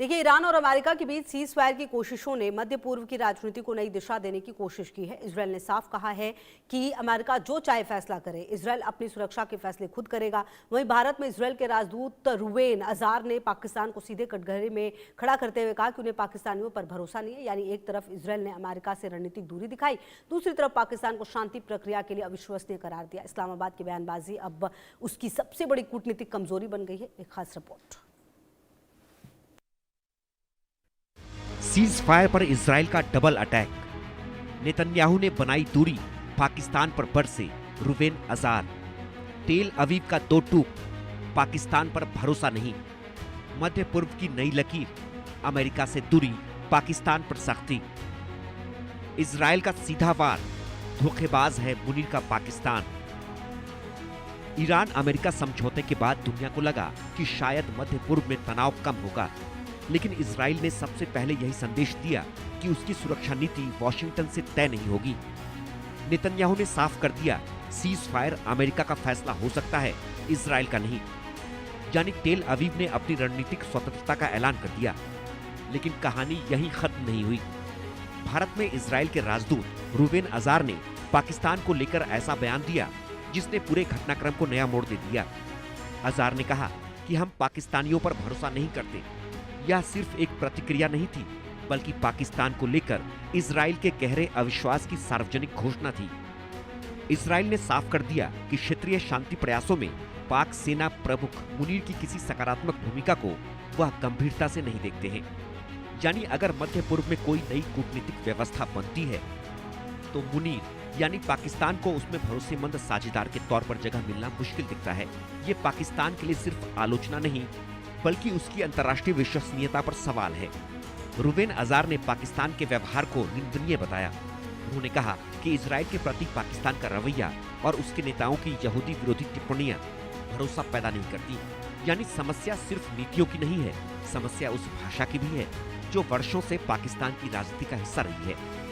देखिए, ईरान और अमेरिका के बीच सीज फायर की कोशिशों ने मध्य पूर्व की राजनीति को नई दिशा देने की कोशिश की है। इजरायल ने साफ कहा है कि अमेरिका जो चाहे फैसला करे, इजरायल अपनी सुरक्षा के फैसले खुद करेगा। वहीं भारत में इजरायल के राजदूत रुवेन अजार ने पाकिस्तान को सीधे कटघरे में खड़ा करते हुए कहा कि उन्हें पाकिस्तानियों पर भरोसा नहीं है। यानी एक तरफ इजरायल ने अमेरिका से रणनीतिक दूरी दिखाई, दूसरी तरफ पाकिस्तान को शांति प्रक्रिया के लिए अविश्वसनीय करार दिया। इस्लामाबाद की बयानबाजी अब उसकी सबसे बड़ी कूटनीतिक कमजोरी बन गई है। एक खास रिपोर्ट। सीज फायर पर इजराइल का डबल अटैक। नेतन्याहू ने बनाई दूरी, पाकिस्तान पर बरसे रुवेन अजार। तेल अवीव का दो टूक, पाकिस्तान पर भरोसा नहीं। मध्य पूर्व की नई लकीर, अमेरिका से दूरी, पाकिस्तान पर सख्ती। इजराइल का सीधा वार, धोखेबाज है मुनीर का पाकिस्तान। ईरान अमेरिका समझौते के बाद दुनिया को लगा कि शायद मध्य पूर्व में तनाव कम होगा, लेकिन इजराइल ने सबसे पहले यही संदेश दिया कि उसकी सुरक्षा नीति वॉशिंगटन से तय नहीं होगी। नेतन्याहू ने साफ कर दिया, सीज फायर अमेरिका का फैसला हो सकता है, इजराइल का नहीं। यानी तेल अवीव ने अपनी रणनीतिक स्वतंत्रता का ऐलान कर दिया। लेकिन कहानी यहीं खत्म नहीं हुई। भारत में इजराइल के राजदूत रुवेन अजार ने पाकिस्तान को लेकर ऐसा बयान दिया जिसने पूरे घटनाक्रम को नया मोड़ दे दिया। अजार ने कहा कि हम पाकिस्तानियों पर भरोसा नहीं करते। यह सिर्फ एक प्रतिक्रिया नहीं थी, बल्कि पाकिस्तान को लेकर इजराइल के गहरे अविश्वास की सार्वजनिक घोषणा थी। इजराइल ने साफ कर दिया कि क्षेत्रीय शांति प्रयासों में पाक सेना प्रमुख मुनीर की किसी सकारात्मक भूमिका को वह गंभीरता से नहीं देखते हैं। यानी अगर मध्य पूर्व में कोई नई कूटनीतिक व्यवस्था बनती है तो मुनीर यानी पाकिस्तान को उसमें भरोसेमंद साझेदार के तौर पर जगह मिलना मुश्किल दिखता है। ये पाकिस्तान के लिए सिर्फ आलोचना नहीं, बल्कि उसकी अंतर्राष्ट्रीय विश्वसनीयता पर सवाल है। रुवेन अजार ने पाकिस्तान के व्यवहार को निंदनीय बताया। उन्होंने कहा कि इजराइल के प्रति पाकिस्तान का रवैया और उसके नेताओं की यहूदी विरोधी टिप्पणियां भरोसा पैदा नहीं करती। यानी समस्या सिर्फ नीतियों की नहीं है, समस्या उस भाषा की भी है जो वर्षों से पाकिस्तान की राजनीति का हिस्सा रही है।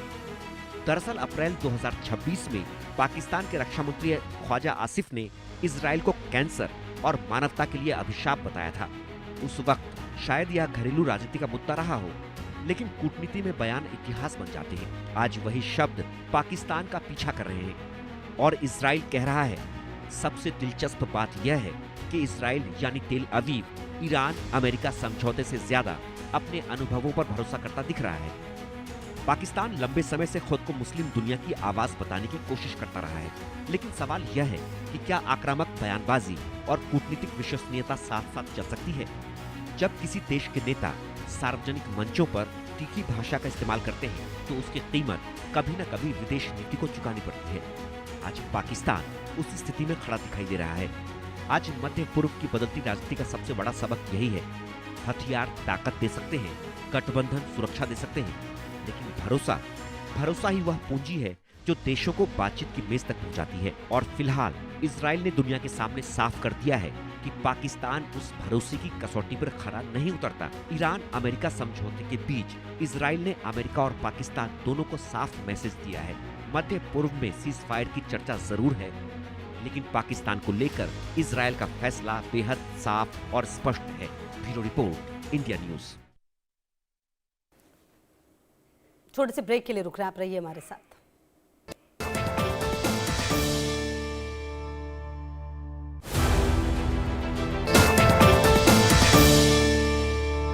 दरअसल अप्रैल 2026 में पाकिस्तान के रक्षा मंत्री ख्वाजा आसिफ ने इजराइल को कैंसर और मानवता के लिए अभिशाप बताया था। उस वक्त शायद यह घरेलू राजनीति का मुद्दा रहा हो, लेकिन कूटनीति में बयान इतिहास बन जाते हैं। आज वही शब्द पाकिस्तान का पीछा कर रहे हैं और इजराइल कह रहा है। सबसे दिलचस्प बात यह है कि इजराइल यानी तेल अवीव ईरान अमेरिका समझौते से ज्यादा अपने अनुभवों पर भरोसा करता दिख रहा है। पाकिस्तान लंबे समय से खुद को मुस्लिम दुनिया की आवाज बताने की कोशिश करता रहा है, लेकिन सवाल यह है कि क्या आक्रामक बयानबाजी और कूटनीतिक विश्वसनीयता साथ साथ चल सकती है? जब किसी देश के नेता सार्वजनिक मंचों पर तीखी भाषा का इस्तेमाल करते हैं तो उसकी कीमत कभी न कभी विदेश नीति को चुकानी पड़ती है। आज पाकिस्तान उस स्थिति में खड़ा दिखाई दे रहा है। आज मध्य पूर्व की बदलती राजनीति का सबसे बड़ा सबक यही है। हथियार ताकत दे सकते हैं, गठबंधन सुरक्षा दे सकते हैं, लेकिन भरोसा ही वह पूंजी है जो देशों को बातचीत की मेज तक पहुंचाती है। और फिलहाल इजराइल ने दुनिया के सामने साफ कर दिया है कि पाकिस्तान उस भरोसे की कसौटी पर खरा नहीं उतरता। ईरान अमेरिका समझौते के बीच इजराइल ने अमेरिका और पाकिस्तान दोनों को साफ मैसेज दिया है। मध्य पूर्व में सीज फायर की चर्चा जरूर है, लेकिन पाकिस्तान को लेकर इजराइल का फैसला बेहद साफ और स्पष्ट है। Bureau report, India news. छोटे से ब्रेक के लिए रुक रहे हैं, आप रहिए हमारे साथ।